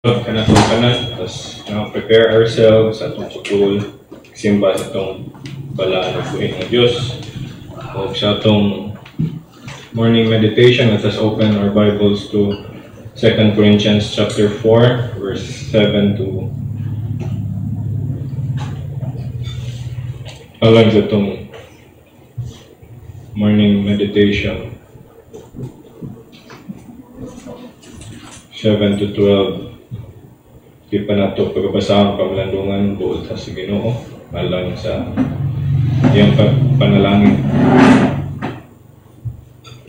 Kanan, tapos prepare ourselves sa itong sukul, simba sa itong balaan ng buhay ng Diyos. O sa itong morning meditation, let us open our Bibles to 2 Corinthians chapter 4, verse 7 to alang sa itong morning meditation 7 to 12. Di pa na ito pagkabasahan pamalandungan buod sa Ginoo alang sa iyang panalangin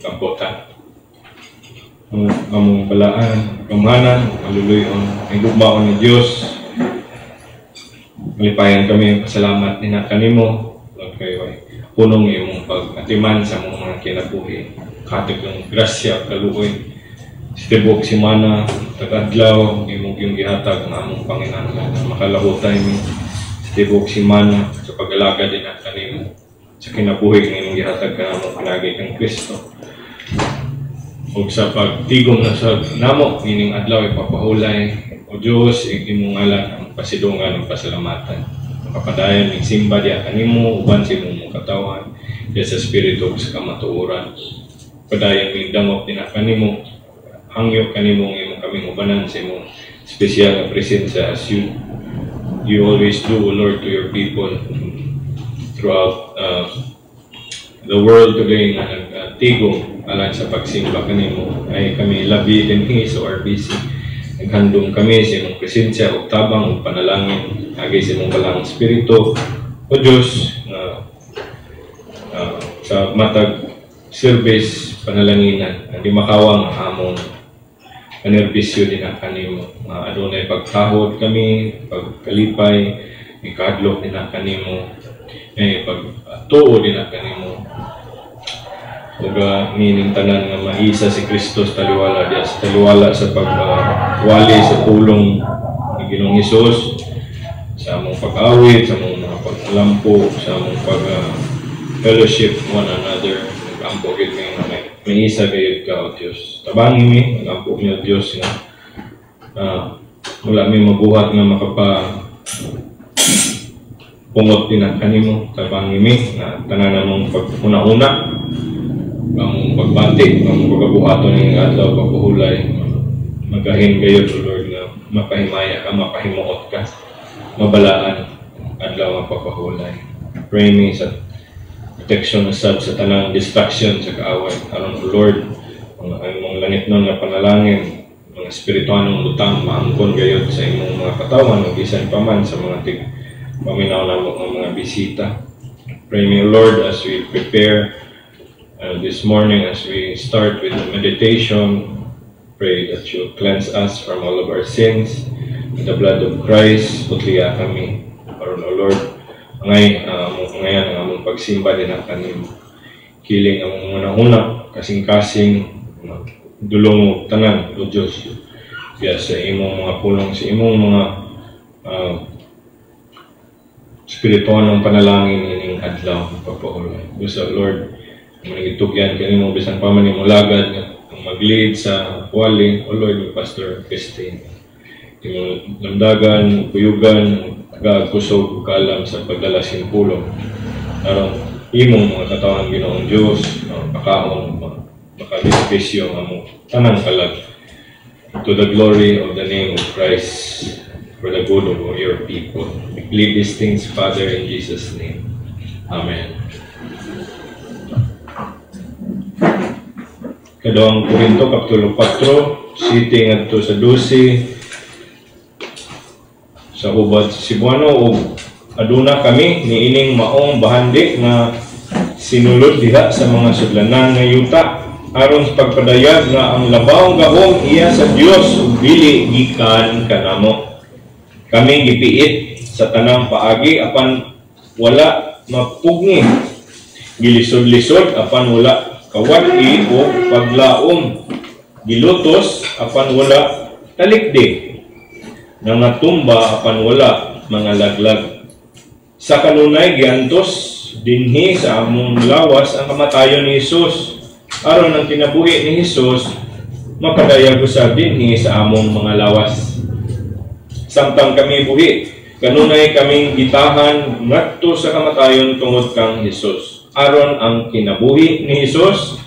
kamputan among balaan, kamahanan, maluluyon ang gugmaon ng Diyos. Malipayan kami pasalamat ni na kanimo Lord kayo ay punong imong pag-atiman sa mga kinabuhi katig ng grasya kaluoy Sitibok si Mana, tagadlaw, imong yung gihatag ng among Panginoon na makalahutay mi. Sitibok si Mana, sa pag-alaga din at kanimo, sa kinabuhi ng imong gihatag ka namong palagi kang Kristo. O sa pagtigong na sa namo, ining adlaw ipapahulay, o Diyos, imong ngalan ang pasidungan ng pasalamatan. Makapadayan ng simba diya kanimo, uban si imong katawan, diya sa Espiritu sa kamatuuran. Padayan ng damot din at kanimo, hangyo kanimong imong kaming ubanan sa imong special na presensya as you always do, O Lord, to your people throughout the world today na nagtigong alang sa pagsimba kanimo ay kami labi din sa RBC. Naghandom kami sa imong presensya o tabang o panalangin agay sa imong balang Espiritu o Diyos na sa matag service panalanginan hindi makawang among panerbisyo din ang kanimo. Adunay pagkahod kami, pagkalipay, ikadlok din ang kanimo, pagtuo din ang kanimo. Huwag mining tanan nga maisa si Kristo sa taliwala, diya sa taliwala sa pagwali sa tulong ni Ginoong Hesus, sa among pag-awit, sa among mga paglampo, sa among pag-fellowship one another, nag-ampo gid may isa kayo ka, O Diyos. Tabangin mi, nag-ampo niyo, Diyos, na wala may mabuhat na makapungot din ang kanimo. Tabangin mi, na tanan mong paguna-una, ang pagbati, ang pagkabuhaton ng adlaw, pagpuhulay, magahin kayo, O Lord, na mapahimaya ka, mapahimuot ka, mabalaan, adlaw ang pagpahulay. Pray me sa protection sa tanang distraction sa kaaway. Aron o Lord, ang mga langit nun na panalangin, mga espirituanong lutang, maangkon gayod sa imong mga katawan, mag-isan pa man sa mga paminaw na mga bisita. Pray me, Lord, as we prepare this morning, as we start with the meditation, pray that you cleanse us from all of our sins. With the blood of Christ, putliya kami. Aron o Lord, ngayon ang among pagsimba din ang kanimo. Kiling ang una-una, kasing-kasing, dulong mo tanan, O Diyos. Kaya sa imong mga pulong, sa imong mga spiritual ng panalangin ining adlaw, pagpahulay. Gusto, Lord, manigitugyan kanimo, bisan pa man imong lagad, ang mag-lead sa wali, O Lord, ni Pastor Christine. Imong lamdagan, kuyugan, kusog kalam sa pagdala simpulong. Aron imong mga katawan Ginoong Diyos, pakaon, makabispisyo nga mo tanang kalag. To the glory of the name of Christ, for the good of your people. We believe these things, Father, in Jesus' name. Amen. Kadawang Korinto, Kapitulo 4, sitting adto sa 12, sa ubad sa Cebuano, o aduna kami niining maong bahandi nga sinulod diha sa mga sudlanan nga yuta aron sa pagpadayag nga ang labaw gahom iya sa Dios ug dili gikan kanamo. Kami gipiit sa tanang paagi apan wala mapugni, gilisod-lisod apan wala kawati o paglaom, gilutos apan wala talikdi, nangatumba apan wala mga laglag. Sa kanunay giantos dinhi sa among lawas ang kamatayon ni Hesus. Aron ang kinabuhi ni Hesus makadayag usab dinhi sa among mga lawas. samtang kami buhi. Kanunay kaming gitahan ngadto sa kamatayon tungod kang Hesus. Aron ang kinabuhi ni Hesus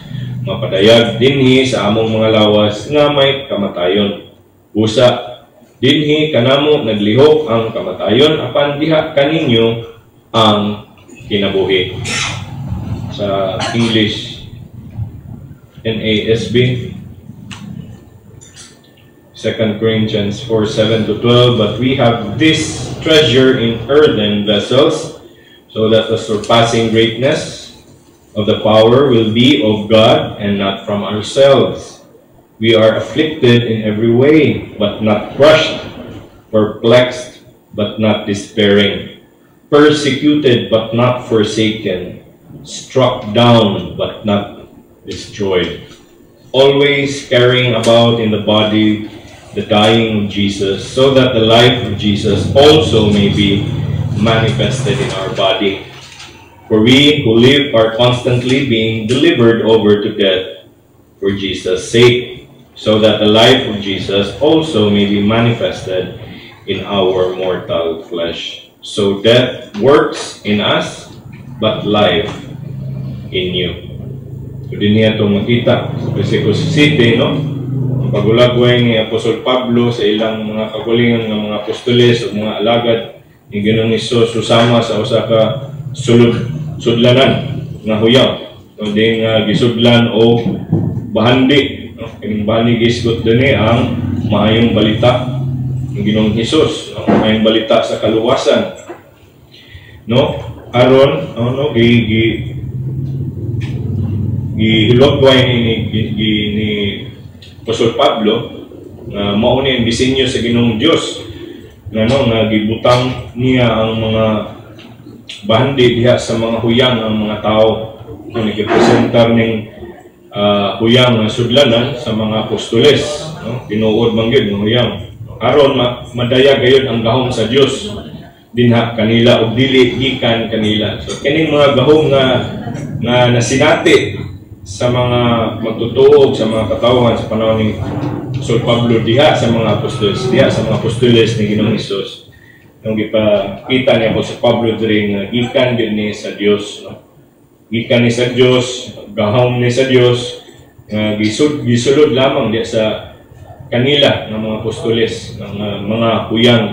mapadayag dinhi sa among mga lawas nga may kamatayon. Usa dinhi kanamo naglihok ang kamatayon apan diha kaninyo ang kinabuhi. Sa English NASB 2 Corinthians 4:7-12, but we have this treasure in earthen vessels, so that the surpassing greatness of the power will be of God and not from ourselves. We are afflicted in every way, but not crushed, perplexed, but not despairing, persecuted, but not forsaken, struck down, but not destroyed, always carrying about in the body the dying of Jesus, so that the life of Jesus also may be manifested in our body. For we who live are constantly being delivered over to death for Jesus' sake, so that the life of Jesus also may be manifested in our mortal flesh. So death works in us, but life in you. So din niya itong makita sa Versículo 7, no? Pagulagway ni Apostol Pablo sa ilang mga kagulingan ng mga apostoles o mga alagad ni Ginoong Hesus susama sa usa ka sudlanan nga huyaw. So ding gisudlan o bahandi, no? Kining bahandi gisgot dinhi ang maayong balita ng Ginoong Hesus, no? Maayong balita sa kaluwasan. No? Aron gihilogway ni Apostol Pablo nga mao ni ang disenyo sa Ginoong Dios nga gibutang niya ang mga bahandi diha sa mga huyang ang mga tao kung nagrepresentar ning huyang nga sudlanan sa mga apostoles, no? Tinuod man gyud ng huyang aron madayag gayud ang gahom sa Dios dinha kanila ug dili gikan kanila. So kining mga gahom nga nasinati sa mga magtutuog sa mga katawhan sa panahon ni Apostol Pablo diha sa mga apostoles ni Ginoong Hesus. Nung gipakita niya po sa Pablo diri nga gikan gyud ni sa Dios, no? Gikan ni sa Dios, gahom ni sa Dios nga gisulod lamang diha sa kanila ng mga apostoles ng mga huyang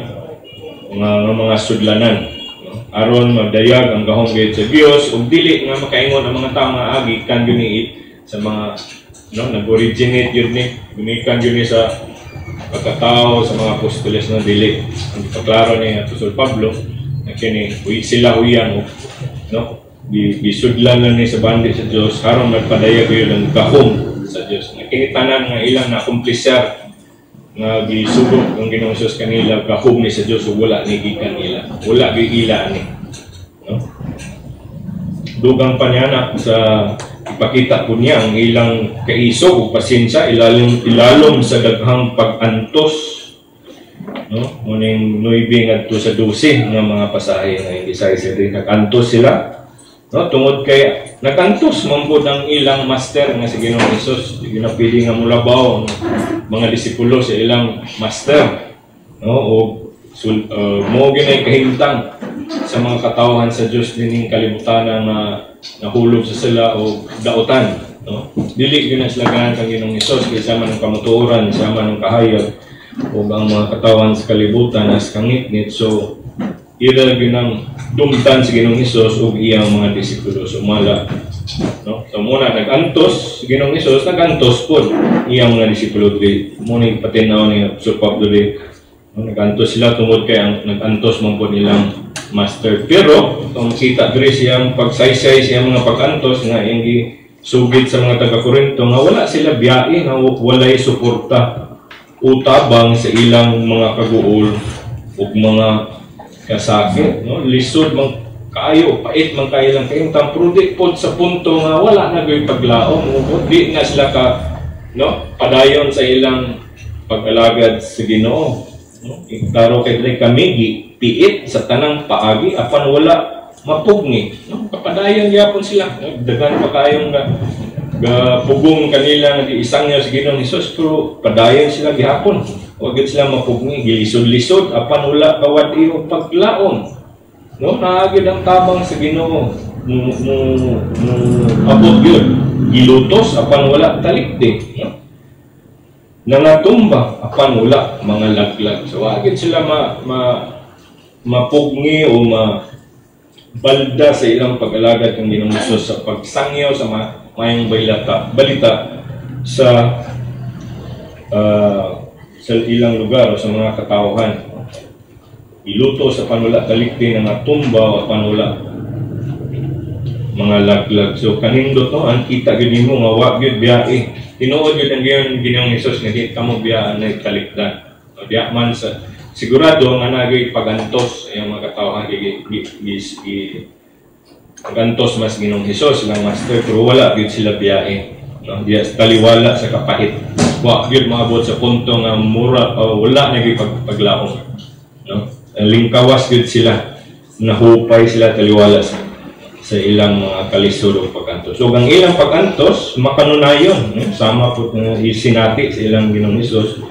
mga sudlanan, no? Aron magdayag ang gahom gyud sa Dios ug dili nga makaingon ang mga tawo nga agi kan gyud ni sa mga nag-originate yun ni gumikan yun ni sa pagkatao sa mga apostoles na dili. Ang ipaklaro ni Apostol Pablo na kini sila huyang, no? Gisudlan na ni sa bandi sa Dios aron magpadayag yun ang gahom sa Dios. Kini tanan nga ilang nakumplisar nga gisugod ang Ginoong Hesus kanila gahom ni sa Dios ug wala ni gikan nila, wala gigila ni, no? Dugang pa niya sa ipakita po niya ang ilang kaisog o pasensya ilalom sa daghang pag-antos, no? Muning 9 ngadto sa 12 nga mga pasahe nga hindi sa rin nag-antos sila, no? Tungod kay nag-antos man po ang ilang master nga si Ginoong Hesus, di ginapili nga mulabaw mga disipulo sa ilang master, no? O mo ginay kahimtang sa mga katawhan sa Dios dining kalibutan na nahulog sa sila o dautan, no? Dili gyud na sila ganahan kang Ginoong Hesus kay sama ng kamuturan, sama ng kahayag o ang mga katawhan sa kalibutan as kangit-ngit. So ila gyud nang dumtan sa Ginoong Hesus ug iyang mga disipulo sumala, no? So muna nag-antos si Ginoong Hesus, nag-antos pod iyang mga disipulo di muna patinaw ni Apostol Pablo di, no? Nag-antos sila tungod kay ang nag-antos man pod nilang master. Pero kung makita diri siyang pagsaysay siyang mga pag-antos nga iyang sugid sa mga taga-Korinto nga wala sila biyahe, nga walay suporta utabang sa ilang mga kaguol ug mga kasakit, no? Lisod man kaayo, pait man kayo lang kayong tamprudik pod sa punto nga wala na gyud paglaom ug di na sila ka, no? Padayon sa ilang pag-alagad sa Ginoo, no? Klaro kay kami piit sa tanang paagi apan wala mapugni, no? Kapadayon gyapon sila, no? Daghan pa kayong pugong kanila nga giisang niya sa Ginoong Hesus pero padayon sila gihapon. Huwag sila mapugni, gilisod-lisod, apan wala kawat iyo paglaom. No, naagid ang tabang sa Ginoo. Abot yun. Gilutos, apan wala talikdi. No? Nangatumba, apan wala mga laglag. So, agad sila mapugni o balda sa ilang pag-alagad ng Ginoong Hesus sa pagsangyaw sa mayang balita sa ilang lugar o sa mga katauhan. Iluto sa panula talikdi ng tumba o panula mga laglag. So kanindot no, ang kita gid mo nga wa gyud biyae. Tinuod gyud ang Ginoong Hesus nga di kamo biyaan na talikdan. O diya man sa sigurado nga nagay pagantos ang mga katauhan pagantos mas Ginoong Hesus lang master, pero wala gyud sila biyae. No, diya taliwala sa kapahit. Wa gyud maabot sa punto nga mura o wala na gyud paglaom. No? Lingkawas gyud sila, nahupay sila taliwala sa ilang mga kalisod o pag-antos. So ang ilang pag-antos makanunayon, no? Sama po isinati sa ilang Ginoong Hesus.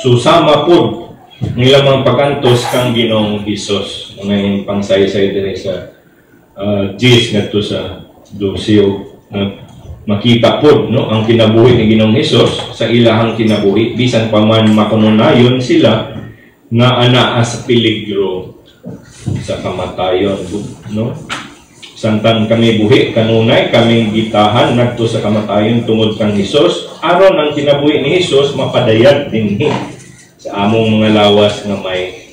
Susama po ang ilang mga pag-antos kang Ginoong Hesus. Ang pangsaysay din sa Gis ngadto sa Doseo makita po no ang kinabuhi ni Ginoong Hesus sa ilahang kinabuhi bisan pa man makanunayon sila nga anaa sa peligro sa kamatayon, no? Samtang kami buhi kanunay kaming gitahan ngadto sa kamatayon tungod kang Hesus, aron ang kinabuhi ni Hesus mapadayag dinhi sa among mga lawas nga may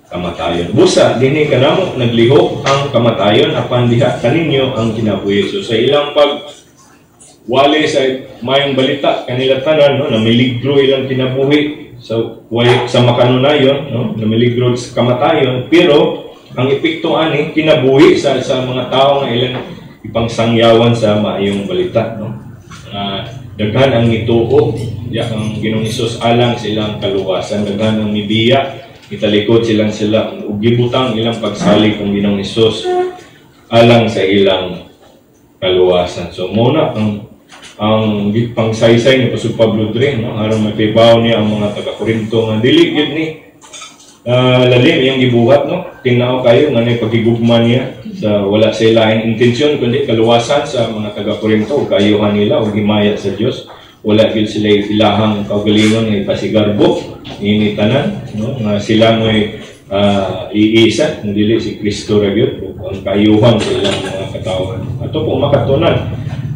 kamatayon. Busa dinhi kanamo naglihok ang kamatayon apan diha kaninyo ang kinabuhi. So sa ilang wali sa mayong balita kanila tanan no, namiligro ilang kinabuhi sa makanunayon, no, namiligro sa kamatayon, pero ang epekto ani kinabuhi sa mga tao nga ilang ipangsangyawan sa maayong balita, no. Daghan ang ituo ya ang Ginoong Hesus alang sa ilang kaluwasan, daghan ang mibiya italikod sila ug gibutang ilang pagsalig ng Ginoong Hesus alang sa ilang kaluwasan. So muna ang pangsaysay ni Pastor Pablo Dre, no, aron mapibaw niya ang mga taga-Korinto nga dili gyud ni lalim iyang gibuhat, no. Tingnaw kayo nga nay pagigugma niya sa wala sa ilaing intensyon kundi kaluwasan sa mga taga-Korinto, kayuhan nila og himaya sa Dios. Wala gyud sila ilahang kaugalingon nga ipasigarbo ini tanan, no, nga sila mo'y iisa dili si Kristo ra gyud ang kayuhan sa ilang mga katawhan. Ato po makatunan,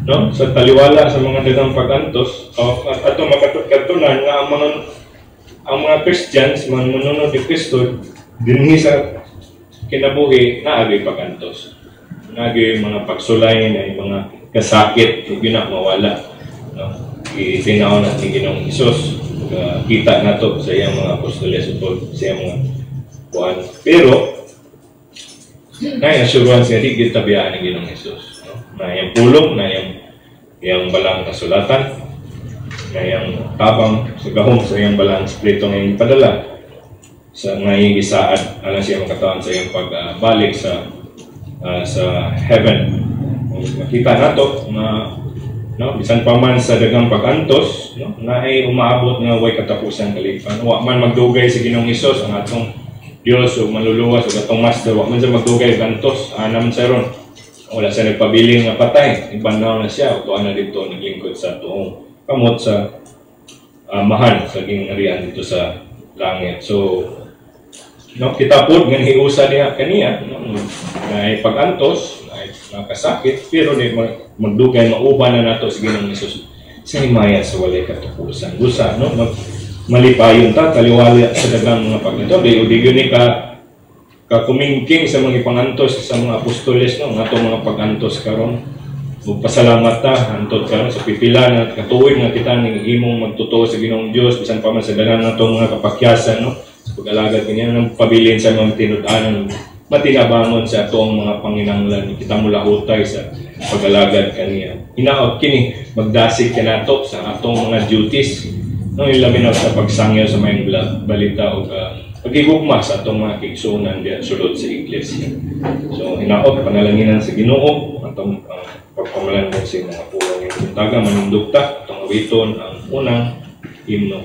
no, sa taliwala sa mga dagang pag-antos ato makatunan nga ang mga Christians, mga manunod ni Kristo dinhi sa kinabuhi naagay pag-antos, naagay mga pagsulay na mga kasakit ug mawala, no. Itinaw na ni Ginoong Hesus, kita nato sa iyang mga apostoles ug sa iyang mga kuan, pero na assurance nga di gyud tabiyaan ni Ginoong Hesus, no? Na iyang pulong, na iyang balang kasulatan, na iyang tabang sa gahom sa iyang balang spirito nga iyang padala sa ngayong isaad alang siya makatawan sa iyang pagbalik sa heaven. Makita nato na no, bisan pa man sa dagang pag-antos, no, na ay umaabot nga way katapusan kalipan. Wa man magdugay sa Ginoong Hesus ang atong Dios o maluluwas o atong master, wa man sa magdugay gantos anam sa ron. Wala sa nagpabiling nga patay, ibanaw na siya o tuan na dito naglingkod sa tuong kamot sa mahan sa gingharian dito sa langit. So no, kita pod nga hiusa niya kaniya, no, na pag-antos, na nakasakit, pero ni magdugay mauban na nato sa Ginoong Hesus sa himaya sa walay katapusan. Busa, no, malipayon ta taliwala sa dagang mga pag-antos. Di ni ka kumingking sa mga ipangantos sa mga apostoles, no, nga itong mga pag-antos karon. Magpasalamat ta antot karon sa pipila na katuig nga kita ning imong magtotoo sa Ginoong Dios bisan pa man sa dalan natong mga kapakyasan, no, sa pag-alagad kaniya ng pabilin sa mga tinud-anon matinabangon sa atong mga panginahanglan kita mula hutay sa pag-alagad kaniya. Hinaot kini magdasig kanato sa atong mga duties, no, ilabi na sa pagsangyaw sa mayang balita o pagigugma sa atong mga kigsunan diyan sulod sa iglesia. So hinaot panalanginan sa Ginoo atong pagpamalan sa mga pulong ng taga manindugta atong awiton ang unang himno.